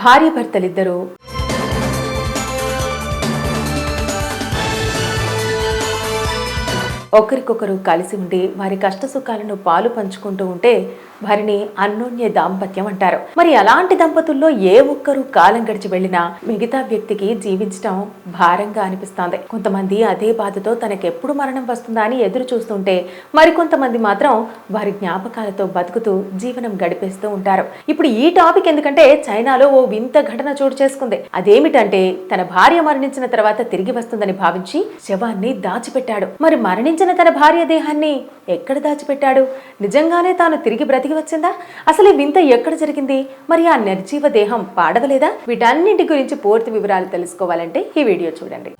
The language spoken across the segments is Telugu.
భార్యాభర్తలిద్దరూ ఒకరికొకరు కలిసి ఉండి వారి కష్టసుఖాలను పాలు పంచుకుంటూ ఉంటే వారిని అన్యోన్య దాంపత్యం అంటారు. మరి అలాంటి దంపతుల్లో ఏ ఒక్కరు కాలం గడిచి వెళ్ళినా మిగతా వ్యక్తికి జీవించడం భారంగా అనిపిస్తోంది. కొంతమంది అదే బాధతో తనకెప్పుడు మరణం వస్తుందా అని ఎదురు చూస్తుంటే మరికొంతమంది మాత్రం వారి జ్ఞాపకాలతో బతుకుతూ జీవనం గడిపేస్తూ ఉంటారు. ఇప్పుడు ఈ టాపిక్ ఎందుకంటే చైనాలో ఓ వింత ఘటన చోటు చేసుకుంది. అదేమిటంటే తన భార్య మరణించిన తర్వాత తిరిగి వస్తుందని భావించి శవాన్ని దాచిపెట్టాడు. మరి మరణించిన తన భార్య దేహాన్ని ఎక్కడ దాచిపెట్టాడు? నిజంగానే తాను తిరిగి బ్రతికి వచ్చిందా? అసలు ఈ వింత ఎక్కడ జరిగింది? మరి ఆ నిర్జీవ దేహం పాడవలేదా? వీటన్నింటి గురించి పూర్తి వివరాలు తెలుసుకోవాలంటే ఈ వీడియో చూడండి.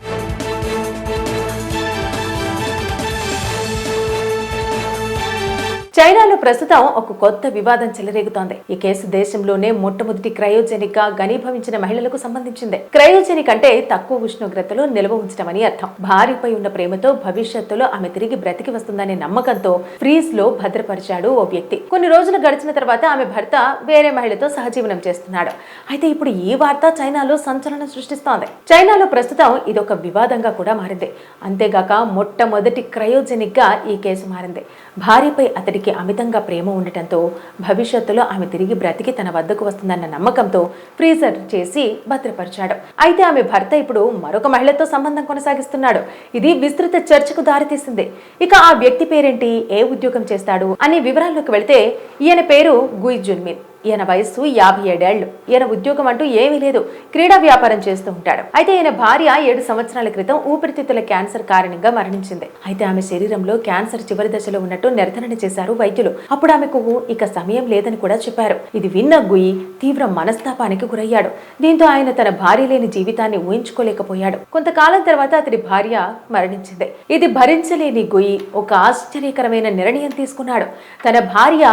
చైనాలో ప్రస్తుతం ఒక కొత్త వివాదం చెలరేగుతోంది. ఈ కేసు దేశంలోనే మొట్టమొదటి క్రయోజెనిక్ గా ఘనీభవించిన మహిళలకు సంబంధించింది. క్రయోజెనిక్ అంటే తక్కువ ఉష్ణోగ్రతలో నిల్వ ఉంచడమని అర్థం. భార్యపై ఉన్న ప్రేమతో భవిష్యత్తులో ఆమె తిరిగి బ్రతికి వస్తుందనే నమ్మకంతో ఫ్రీజ్ లో భద్రపరిచాడు ఓ వ్యక్తి. కొన్ని రోజులు గడిచిన తర్వాత ఆమె భర్త వేరే మహిళతో సహజీవనం చేస్తున్నాడు. అయితే ఇప్పుడు ఈ వార్త చైనాలో సంచలనం సృష్టిస్తోంది. చైనాలో ప్రస్తుతం ఇదొక వివాదంగా కూడా మారింది. అంతేగాక మొట్టమొదటి క్రయోజెనిక్ గా ఈ కేసు మారింది. భార్యపై అతడికి అమితంగా ప్రేమ ఉండటంతో భవిష్యత్తులో ఆమె తిరిగి బ్రతికి తన వద్దకు వస్తుందన్న నమ్మకంతో ఫ్రీజర్ చేసి భద్రపరిచాడు. అయితే ఆమె భర్త ఇప్పుడు మరొక మహిళతో సంబంధం కొనసాగిస్తున్నాడు. ఇది విస్తృత చర్చకు దారితీసింది. ఇక ఆ వ్యక్తి పేరేంటి, ఏ ఉద్యోగం చేస్తాడు అనే వివరాల్లోకి వెళితే ఈయన పేరు గుయ్ జున్మిన్. ఈయన వయస్సు 57 ఏళ్లు. ఈయన ఉద్యోగం అంటూ ఏమీ లేదు, క్రీడా వ్యాపారం చేస్తూ ఉంటాడు. అయితే ఈయన భార్య 7 సంవత్సరాల క్రితం ఊపిరితిత్తుల క్యాన్సర్ కారణంగా మరణించింది. అయితే ఆమె శరీరంలో క్యాన్సర్ చివరి దశలో ఉన్నట్టు నిర్ధారణ చేశారు వైద్యులు. అప్పుడు ఆమెకు ఇక సమయం లేదని కూడా చెప్పారు. ఇది విన్న గుయి తీవ్ర మనస్తాపానికి గురయ్యాడు. దీంతో ఆయన తన భార్య లేని జీవితాన్ని ఊహించుకోలేకపోయాడు. కొంతకాలం తర్వాత అతడి భార్య మరణించింది. ఇది భరించలేని గుయి ఒక ఆశ్చర్యకరమైన నిర్ణయం తీసుకున్నాడు. తన భార్య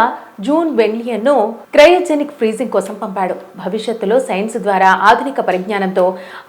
జూన్ వెన్లియన్ ను క్రయోజెనిక్ ఫ్రీజింగ్ కోసం పంపాడు. భవిష్యత్తులో సైన్స్ ద్వారా ఆధునిక పరిజ్ఞానంతో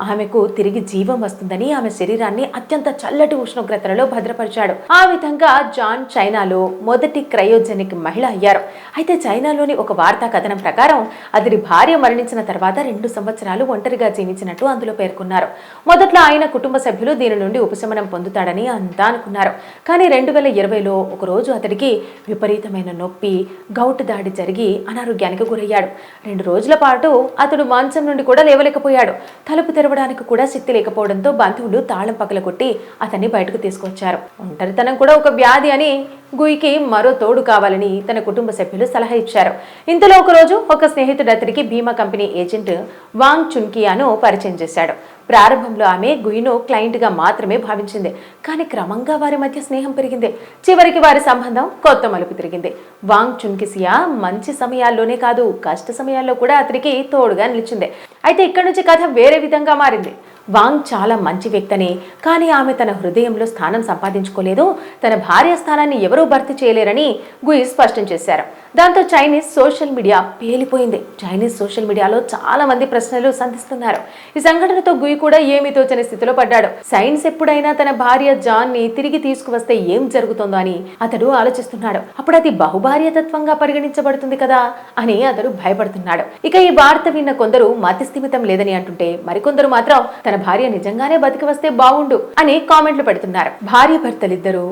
ఆమెకు తిరిగి జీవం వస్తుందని ఆమె శరీరాన్ని అత్యంత చల్లటి ఉష్ణోగ్రతలలో భద్రపరిచాడు. ఆ విధంగా జాన్ చైనాలో మొదటి క్రయోజెనిక్ మహిళ అయ్యారు. అయితే చైనాలోని ఒక వార్తా కథనం ప్రకారం అతడి భార్య మరణించిన తర్వాత 2 సంవత్సరాలు ఒంటరిగా జీవించినట్టు అందులో పేర్కొన్నారు. మొదట్లో ఆయన కుటుంబ సభ్యులు దీని నుండి ఉపశమనం పొందుతాడని అంతా అనుకున్నారు. కానీ 2020లో ఒక రోజు అతడికి విపరీతమైన నొప్పి, గౌటు దాడి జరిగి అనారోగ్యానికి గురయ్యాడు. 2 రోజుల పాటు అతడు మంచం నుండి కూడా లేవలేకపోయాడు. తలుపు తెరవడానికి కూడా శక్తి లేకపోవడంతో బంధువులు తాళం పగలగొట్టి అతన్ని బయటకు తీసుకొచ్చారు. ఒంటరితనం కూడా ఒక వ్యాధి అని గుయికి మరో తోడు కావాలని తన కుటుంబ సభ్యులు సలహా ఇచ్చారు. ఇంతలో ఒక రోజు ఒక స్నేహితుడు అతడికి బీమా కంపెనీ ఏజెంట్ వాంగ్ చున్కియాను పరిచయం చేశాడు. ప్రారంభంలో ఆమె గుయిను క్లయింట్ గా మాత్రమే భావించింది. కానీ క్రమంగా వారి మధ్య స్నేహం పెరిగింది. చివరికి వారి సంబంధం కొత్త మలుపు తిరిగింది. వాంగ్ చున్కిసియా మంచి సమయాల్లోనే కాదు, కష్ట సమయాల్లో కూడా అతడికి తోడుగా నిలిచింది. అయితే ఇక్కడి నుంచి కథ వేరే విధంగా మారింది. వాంగ్ చాలా మంచి వ్యక్తని, కానీ ఆమె తన హృదయంలో స్థానం సంపాదించుకోలేదు. తన భార్య స్థానాన్ని ఎవరూ భర్తీ చేయలేరని గుయి స్పష్టం చేశారు. దాంతో చైనీస్ సోషల్ మీడియా పేలిపోయింది. చైనీస్ సోషల్ మీడియాలో చాలా మంది ప్రశ్నలు సంధిస్తున్నారు. ఈ సంఘటనతో గుయి కూడా ఏమీ తోచని స్థితిలో పడ్డాడు. సైన్స్ ఎప్పుడైనా తన భార్య జాన్ ని తిరిగి తీసుకువస్తే ఏం జరుగుతుందో అని అతడు ఆలోచిస్తున్నాడు. అప్పుడు అది బహుభార్యతత్వంగా పరిగణించబడుతుంది కదా అని అతడు భయపడుతున్నాడు. ఇక ఈ వార్త విన్న కొందరు మతిస్థిమితం లేదని అంటుంటే మరికొందరు మాత్రం తన భార్య నిజంగానే బతికి వస్తే బాగుండు అని కామెంట్లు పెడుతున్నారు. భార్యాభర్తలిద్దరూ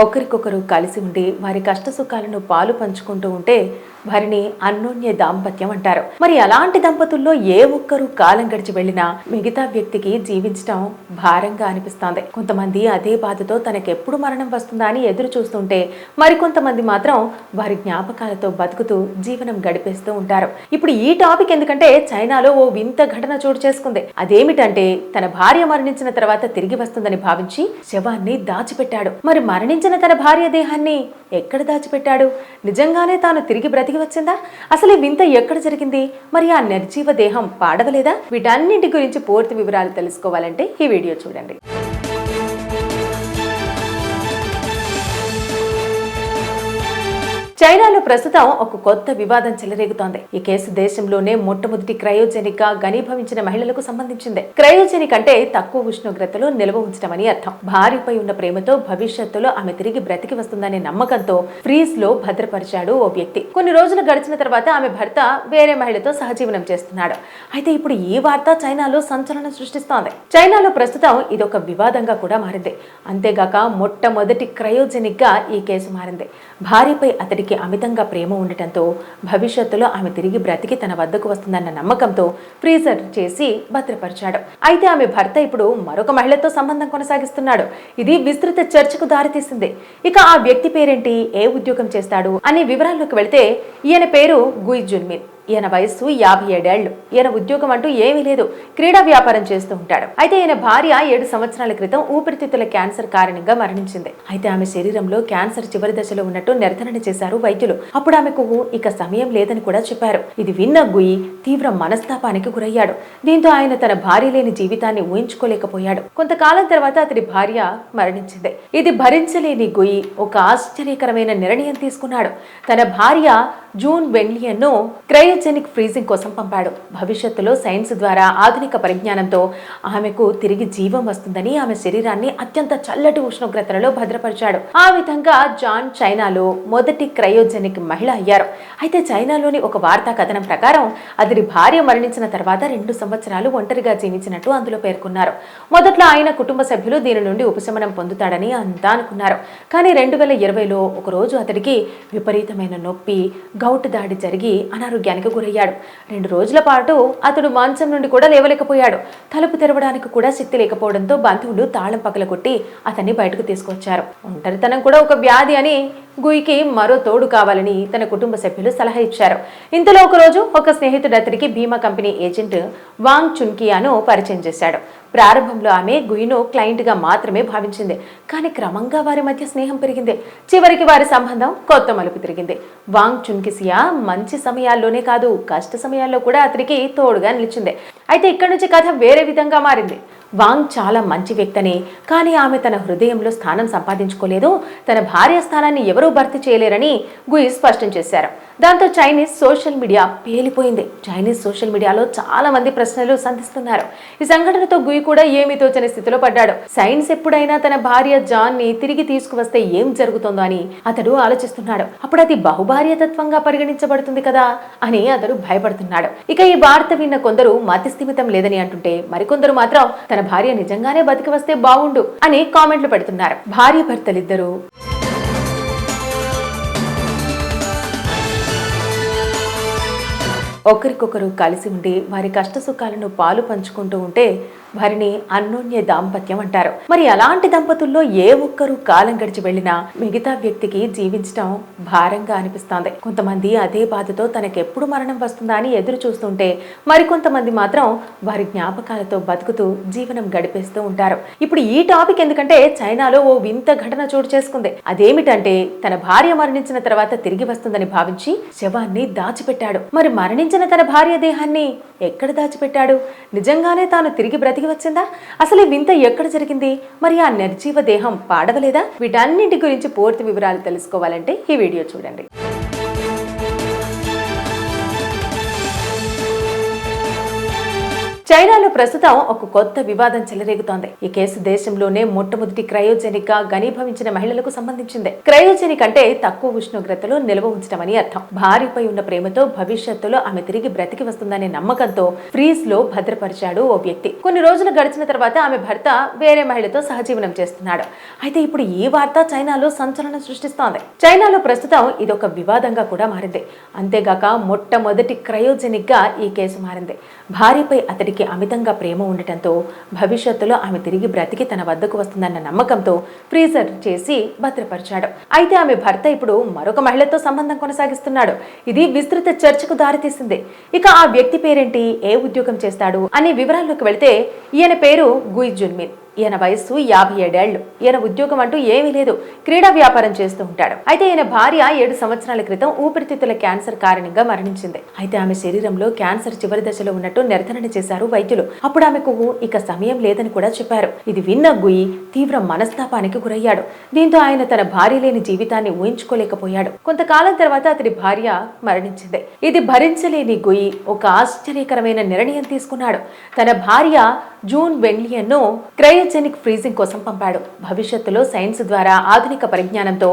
ఒకరికొకరు కలిసి ఉండి వారి కష్టసుఖాలను పాలు పంచుకుంటూ ఉంటే వారిని అన్యోన్య దాంపత్యం అంటారు. మరి అలాంటి దంపతుల్లో ఏ ఒక్కరు కాలం గడిచి వెళ్ళినా మిగతా వ్యక్తికి జీవించడం భారంగా అనిపిస్తోంది. కొంతమంది అదే బాధతో తనకెప్పుడు మరణం వస్తుందా అని ఎదురు చూస్తుంటే మరికొంతమంది మాత్రం వారి జ్ఞాపకాలతో బతుకుతూ జీవనం గడిపేస్తూ ఉంటారు. ఇప్పుడు ఈ టాపిక్ ఎందుకంటే చైనాలో ఓ వింత ఘటన చోటు చేసుకుంది. అదేమిటంటే తన భార్య మరణించిన తర్వాత తిరిగి వస్తుందని భావించి శవాన్ని దాచిపెట్టాడు. మరి మరణించిన తన భార్య దేహాన్ని ఎక్కడ దాచిపెట్టాడు? నిజంగానే తాను తిరిగి బ్రతికి వచ్చిందా? అసలు ఈ వింత ఎక్కడ జరిగింది? మరి ఆ నిర్జీవ దేహం పాడవలేదా? వీటన్నింటి గురించి పూర్తి వివరాలు తెలుసుకోవాలంటే ఈ వీడియో చూడండి. చైనాలో ప్రస్తుతం ఒక కొత్త వివాదం చెలరేగుతోంది. ఈ కేసు దేశంలోనే మొట్టమొదటి క్రయోజెనిక్ గా ఘనీభవించిన మహిళలకు సంబంధించింది. క్రయోజెనిక్ అంటే తక్కువ ఉష్ణోగ్రతలో నిల్వ ఉంచడమని అర్థం. భార్యపై ఉన్న ప్రేమతో భవిష్యత్తులో ఆమె తిరిగి బ్రతికి వస్తుందనే నమ్మకంతో ఫ్రీజ్ లో భద్రపరిచాడు ఓ వ్యక్తి. కొన్ని రోజులు గడిచిన తర్వాత ఆమె భర్త వేరే మహిళతో సహజీవనం చేస్తున్నాడు. అయితే ఇప్పుడు ఈ వార్త చైనాలో సంచలనం సృష్టిస్తోంది. చైనాలో ప్రస్తుతం ఇదొక వివాదంగా కూడా మారింది. అంతేగాక మొట్టమొదటి క్రయోజెనిక్ గా ఈ కేసు మారింది. భార్యపై అతడికి అమితంగా ప్రేమ ఉండటంతో భవిష్యత్తులో ఆమె తిరిగి బ్రతికి తన వద్దకు వస్తుందన్న నమ్మకంతో ఫ్రీజర్ చేసి భద్రపరిచాడు. అయితే ఆమె భర్త ఇప్పుడు మరొక మహిళతో సంబంధం కొనసాగిస్తున్నాడు. ఇది విస్తృత చర్చకు దారితీసింది. ఇక ఆ వ్యక్తి పేరేంటి, ఏ ఉద్యోగం చేస్తాడు అనే వివరాల్లోకి వెళితే ఈయన పేరు గుయ్ జున్మిన్. ఈయన వయస్సు 57 ఏళ్లు. ఈయన ఉద్యోగం అంటూ ఏమీ లేదు, క్రీడా వ్యాపారం చేస్తూ ఉంటాడు. అయితే ఈయన భార్య 7 సంవత్సరాల క్రితం ఊపిరితిత్తుల క్యాన్సర్ కారణంగా మరణించింది. అయితే ఆమె శరీరంలో క్యాన్సర్ చివరి దశలో ఉన్నట్టు నిర్ధారణ చేశారు వైద్యులు. అప్పుడు ఆమెకు ఇక సమయం లేదని కూడా చెప్పారు. ఇది విన్న గుయి తీవ్ర మనస్తాపానికి గురయ్యాడు. దీంతో ఆయన తన భార్య లేని జీవితాన్ని ఊహించుకోలేకపోయాడు. కొంతకాలం తర్వాత అతడి భార్య మరణించింది. ఇది భరించలేని గుయి ఒక ఆశ్చర్యకరమైన నిర్ణయం తీసుకున్నాడు. తన భార్య జూన్ వెన్లియన్ ను క్రయోజెనిక్ ఫ్రీజింగ్ కోసం పంపాడు. భవిష్యత్తులో సైన్స్ ద్వారా ఆధునిక పరిజ్ఞానంతో ఆమెకు తిరిగి జీవం వస్తుందని ఆమె శరీరాన్ని అత్యంత చల్లటి ఉష్ణోగ్రతలలో భద్రపరిచాడు. ఆ విధంగా జాన్ చైనాలో మొదటి క్రయోజెనిక్ మహిళ అయ్యారు. అయితే చైనాలోని ఒక వార్తా కథనం ప్రకారం అతడి భార్య మరణించిన తర్వాత 2 సంవత్సరాలు ఒంటరిగా జీవించినట్టు అందులో పేర్కొన్నారు. మొదట్లో ఆయన కుటుంబ సభ్యులు దీని నుండి ఉపశమనం పొందుతాడని అంతా అనుకున్నారు. కానీ 2020లో ఒక రోజు అతడికి విపరీతమైన నొప్పి, గౌటు దాడి జరిగి అనారోగ్యానికి గురయ్యాడు. 2 రోజుల పాటు అతడు మంచం నుండి కూడా లేవలేకపోయాడు. తలుపు తెరవడానికి కూడా శక్తి లేకపోవడంతో బంధువులు తాళం పగలగొట్టి అతన్ని బయటకు తీసుకొచ్చారు. ఒంటరితనం కూడా ఒక వ్యాధి అని గుయికి మరో తోడు కావాలని తన కుటుంబ సభ్యులు సలహా ఇచ్చారు. ఇంతలో ఒక రోజు ఒక స్నేహితుడు అతడికి బీమా కంపెనీ ఏజెంట్ వాంగ్ చున్కియాను పరిచయం చేశాడు. ప్రారంభంలో ఆమె గుయిను క్లయింట్ గా మాత్రమే భావించింది. కానీ క్రమంగా వారి మధ్య స్నేహం పెరిగింది. చివరికి వారి సంబంధం కొత్త మలుపు తిరిగింది. వాంగ్ చున్కిసియా మంచి సమయాల్లోనే కాదు, కష్ట సమయాల్లో కూడా అతడికి తోడుగా నిలిచింది. అయితే ఇక్కడి నుంచి కథ వేరే విధంగా మారింది. వాంగ్ చాలా మంచి వ్యక్తని, కానీ ఆమె తన హృదయంలో స్థానం సంపాదించుకోలేదు. తన భార్య స్థానాన్ని ఎవరూ భర్తీ చేయలేరని గుయి స్పష్టం చేశారు. దాంతో చైనీస్ సోషల్ మీడియా పేలిపోయింది. చైనీస్ సోషల్ మీడియాలో చాలా మంది ప్రశ్నలు సంధిస్తున్నారు. ఈ సంఘటనతో గుయి కూడా ఏమీ తోచని స్థితిలో పడ్డాడు. సైన్స్ ఎప్పుడైనా తన భార్య జాన్ ని తిరిగి తీసుకువస్తే ఏం జరుగుతుందో అని అతడు ఆలోచిస్తున్నాడు. అప్పుడు అది బహుభార్యతత్వంగా పరిగణించబడుతుంది కదా అని అతడు భయపడుతున్నాడు. ఇక ఈ వార్త విన్న కొందరు మతిస్థిమితం లేదని అంటుంటే, మరికొందరు మాత్రం తన భార్య నిజంగానే బతికి వస్తే బాగుండు అని కామెంట్లు పెడుతున్నారు. భార్య భర్తలిద్దరూ ఒకరికొకరు కలిసి ఉండి వారి కష్ట సుఖాలను పాలు పంచుకుంటూ ఉంటే వారిని అన్యోన్య దాంపత్యం అంటారు. మరి అలాంటి దంపతుల్లో ఏ ఒక్కరు కాలం గడిచి వెళ్ళినా మిగతా వ్యక్తికి జీవించడం భారంగా అనిపిస్తోంది. కొంతమంది అదే బాధతో తనకెప్పుడు మరణం వస్తుందా అని ఎదురు చూస్తుంటే, మరికొంతమంది మాత్రం వారి జ్ఞాపకాలతో బతుకుతూ జీవనం గడిపేస్తూ ఉంటారు. ఇప్పుడు ఈ టాపిక్ ఎందుకంటే చైనాలో ఓ వింత ఘటన చోటు చేసుకుంది. అదేమిటంటే తన భార్య మరణించిన తర్వాత తిరిగి వస్తుందని భావించి శవాన్ని దాచిపెట్టాడు. మరి మరణించిన తన భార్య దేహాన్ని ఎక్కడ దాచిపెట్టాడు? నిజంగానే తాను తిరిగి బ్రతికి వచ్చిందా? అసలు ఈ వింత ఎక్కడ జరిగింది? మరి ఆ నిర్జీవ దేహం పాడవలేదా? వీటన్నింటి గురించి పూర్తి వివరాలు తెలుసుకోవాలంటే ఈ వీడియో చూడండి. చైనాలో ప్రస్తుతం ఒక కొత్త వివాదం చెలరేగుతోంది. ఈ కేసు దేశంలోనే మొట్టమొదటి క్రయోజెనిక్ గా ఘనీభవించిన మహిళలకు సంబంధించింది. క్రయోజెనిక్ అంటే తక్కువ ఉష్ణోగ్రతలో నిల్వ ఉంచడమని అర్థం. భార్యపై ఉన్న ప్రేమతో భవిష్యత్తులో ఆమె తిరిగి బ్రతికి వస్తుందనే నమ్మకంతో ఫ్రీజ్ లో భద్రపరిచాడు ఓ వ్యక్తి. కొన్ని రోజులు గడిచిన తర్వాత ఆమె భర్త వేరే మహిళతో సహజీవనం చేస్తున్నాడు. అయితే ఇప్పుడు ఈ వార్త చైనాలో సంచలనం సృష్టిస్తోంది. చైనాలో ప్రస్తుతం ఇదొక వివాదంగా కూడా మారింది. అంతేగాక మొట్టమొదటి క్రయోజెనిక్ గా ఈ కేసు మారింది. భార్యపై అతడికి అమితంగా ప్రేమ ఉండటంతో భవిష్యత్తులో ఆమె తిరిగి బ్రతికి తన వద్దకు వస్తుందన్న నమ్మకంతో ఫ్రీజర్ చేసి భద్రపరిచాడు. అయితే ఆమె భర్త ఇప్పుడు మరొక మహిళతో సంబంధం కొనసాగిస్తున్నాడు. ఇది విస్తృత చర్చకు దారితీసింది. ఇక ఆ వ్యక్తి పేరేంటి, ఏ ఉద్యోగం చేస్తాడు అనే వివరాల్లోకి వెళితే ఈయన పేరు గుయ్ జున్మిన్. ఈయన వయస్సు 57 ఏళ్లు. ఈయన ఉద్యోగం అంటూ ఏమీ లేదు, క్రీడా వ్యాపారం చేస్తూ ఉంటాడు. అయితే ఈయన భార్య 7 సంవత్సరాల క్రితం ఊపిరితిత్తుల క్యాన్సర్ కారణంగా మరణించింది. అయితే ఆమె శరీరంలో క్యాన్సర్ చివరి దశలో ఉన్నట్టు నిర్ధారణ చేశారు వైద్యులు. అప్పుడు ఆమెకు ఇక సమయం లేదని కూడా చెప్పారు. ఇది విన్న గుయి తీవ్ర మనస్తాపానికి గురయ్యాడు. దీంతో ఆయన తన భార్య లేని జీవితాన్ని ఊహించుకోలేకపోయాడు. కొంతకాలం తర్వాత అతడి భార్య మరణించింది. ఇది భరించలేని గుయి ఒక ఆశ్చర్యకరమైన నిర్ణయం తీసుకున్నాడు. తన భార్య జూన్ వెన్లియన్ను క్రయోజెనిక్ ఫ్రీజింగ్ కోసం పంపాడు. భవిష్యత్తులో సైన్స్ ద్వారా ఆధునిక పరిజ్ఞానంతో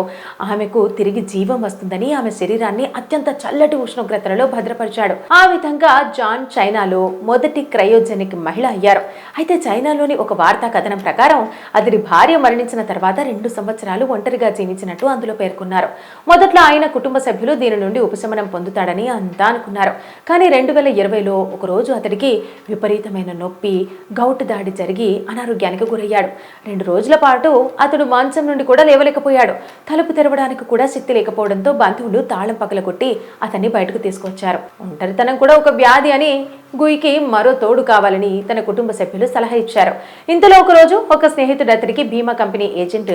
ఆమెకు తిరిగి జీవం వస్తుందని ఆమె శరీరాన్ని అత్యంత చల్లటి ఉష్ణోగ్రతలలో భద్రపరిచాడు. ఆ విధంగా జాన్ చైనాలో మొదటి క్రయోజెనిక్ మహిళ అయ్యారు. అయితే చైనాలోని ఒక వార్తా కథనం ప్రకారం అతడి భార్య మరణించిన తర్వాత 2 సంవత్సరాలు ఒంటరిగా జీవించినట్టు అందులో పేర్కొన్నారు. మొదట్లో ఆయన కుటుంబ సభ్యులు దీని నుండి ఉపశమనం పొందుతాడని అంతా అనుకున్నారు. కానీ 2020లో ఒక రోజు అతడికి విపరీతమైన నొప్పి, గౌటు దాడి జరిగి అనారోగ్యానికి గురయ్యాడు. 2 రోజుల పాటు అతడు మంచం నుండి కూడా లేవలేకపోయాడు. తలుపు తెరవడానికి కూడా శక్తి లేకపోవడంతో బంధువులు తాళం పగలగొట్టి అతన్ని బయటకు తీసుకొచ్చారు. ఒంటరితనం కూడా ఒక వ్యాధి అని గుయికి మరో తోడు కావాలని తన కుటుంబ సభ్యులు సలహా ఇచ్చారు. ఇంతలో ఒకరోజు ఒక స్నేహితుడు అతడికి బీమా కంపెనీ ఏజెంట్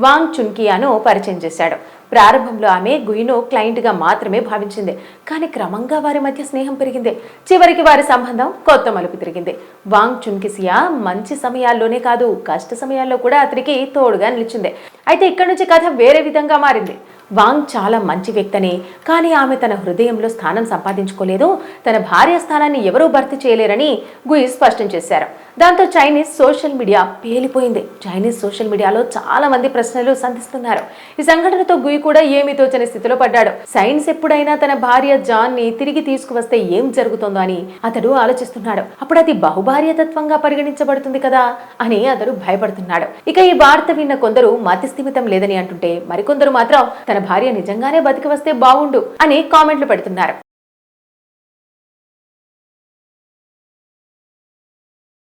వాంగ్ చున్కియాను పరిచయం చేశాడు. ప్రారంభంలో ఆమె గుయిను క్లయింట్గా మాత్రమే భావించింది. కానీ క్రమంగా వారి మధ్య స్నేహం పెరిగింది. చివరికి వారి సంబంధం కొత్త మలుపు తిరిగింది. వాంగ్ చున్కిసియా మంచి సమయాల్లోనే కాదు, కష్ట సమయాల్లో కూడా అతడికి తోడుగా నిలిచింది. అయితే ఇక్కడి నుంచి కథ వేరే విధంగా మారింది. వాంగ్ చాలా మంచి వ్యక్తని, కానీ ఆమె తన హృదయంలో స్థానం సంపాదించుకోలేదు. తన భార్య స్థానాన్ని ఎవరూ భర్తీ చేయలేరని గుయి స్పష్టం చేశారు. దాంతో చైనీస్ సోషల్ మీడియా పేలిపోయింది. చైనీస్ సోషల్ మీడియాలో చాలా మంది ప్రశ్నలు సంధిస్తున్నారు. ఈ సంఘటనతో గుయి కూడా ఏమీ తోచని స్థితిలో పడ్డాడు. సైన్స్ ఎప్పుడైనా తన భార్య జాన్ ని తిరిగి తీసుకువస్తే ఏం జరుగుతుందో అని అతడు ఆలోచిస్తున్నాడు. అప్పుడు అది బహుభార్యతత్వంగా పరిగణించబడుతుంది కదా అని అతడు భయపడుతున్నాడు. ఇక ఈ వార్త విన్న కొందరు మతి స్థిమితం లేదని అంటుంటే, మరికొందరు మాత్రం తన భార్య నిజంగానే బతికి వస్తే బాగుండు అని కామెంట్లు పెడుతున్నారు.